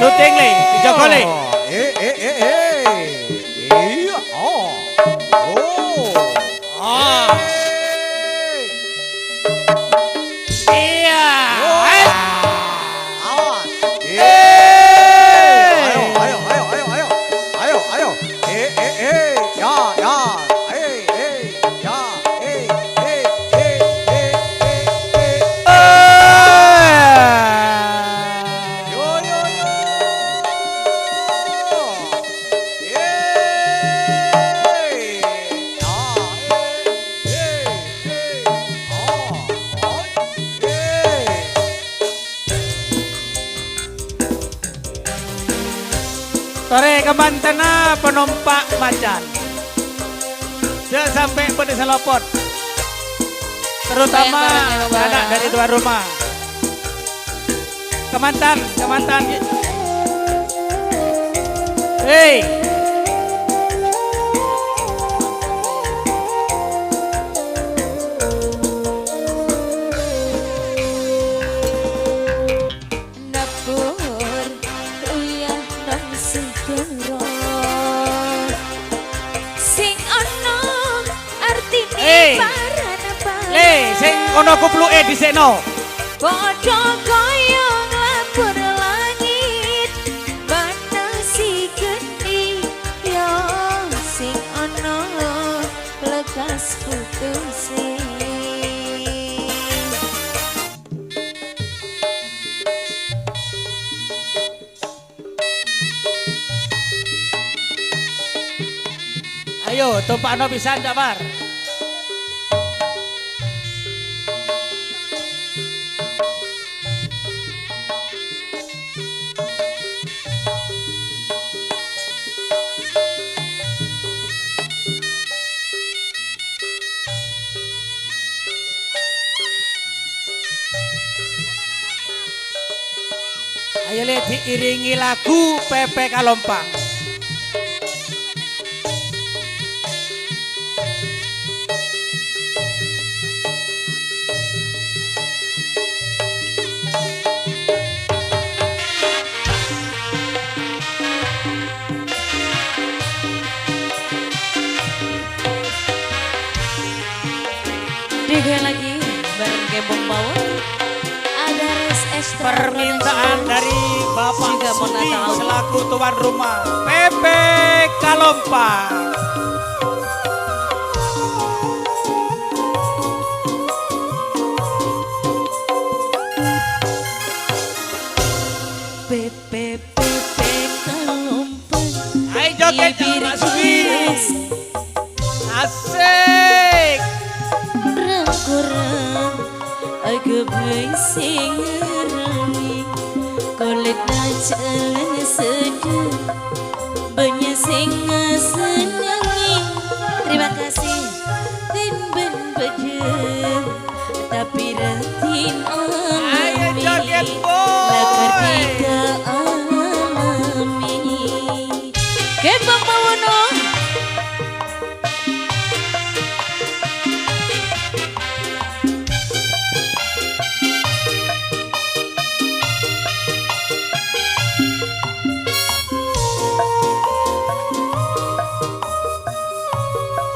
Syuting le, dijogo le. Iya. Oh. Oh. Iya. Awas. Ayo. Ya. Yo. Tore kemantena penumpang macan. Dia sampai pada selopot. Terutama anak dari luar rumah. Kemantan. Hei. Sing ono kupluke dhisikno. Padha kaya nglapur langit banasi geni ya sing ana lekas putuse. Ayo tumpakno pisan Damar. Ayo le diiringi lagu Pepe Kalompang. Digo lagi bareng Gembong Bawon. Ada Res Esther. Permintaan dari Bapak Juga mau Sudi Natal. selaku tuan rumah Pepe Kalompang. Pepe Kalompang. Ayo joget Pak Sudi. Asik. Kurang agak sing ngerani kolet jalan sedih banyak sing senangi. Terima kasih tin ben bejeng tapi ratin Ayo joget alami lakar boy. tiga alami Gembong Bawono.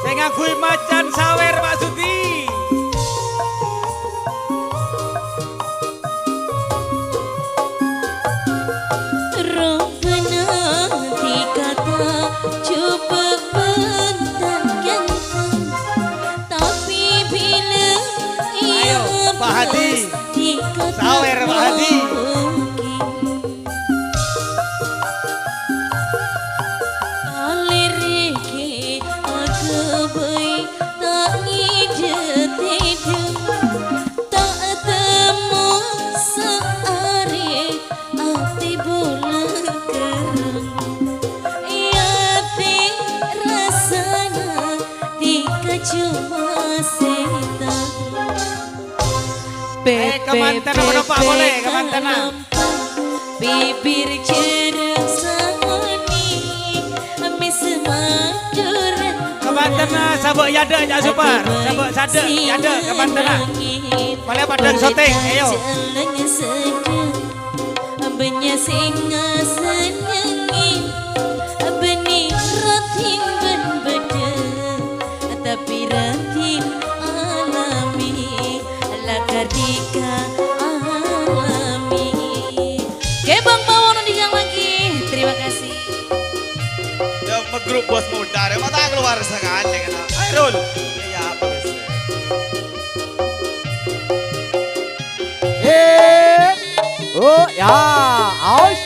Saya ngakui macan sawer Pak Sudi. Robbana dikata coba bentangkan tapi bila ia Ayo, Pak Hadi. dikata Sawer, Pak Hadi. mungkin alirike agak baik tak ngijetidu tak temu seari ati bulan kereng ati rasana dikacuma setan kemanten apa Pak boleh kemantenan? bibir ceruk sani amis maduran Kemantena sabuk yada jak super, sabuk sade yada kemantena. Boleh padang syuting, ayo. Benya singa senyengi benih ratin ben beda tapi ratin alami lakardika alami. Oke Bang Bawono digang lagi. Terima kasih. Yang grup bos muda, ada mata keluar sekali kan? Ayo Rul. Ya apa sih? Oh ya, aus.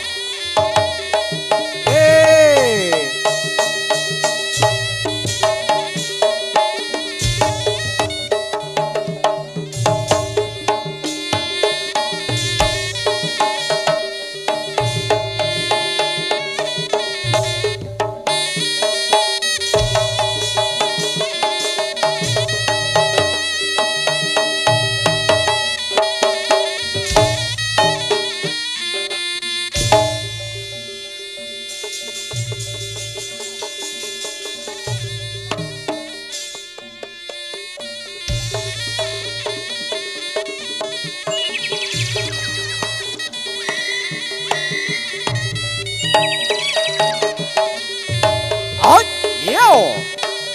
Oh, yo.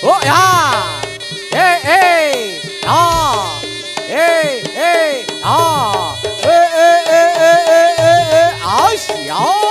Oh ya. Ah. Ah. Aus, ja.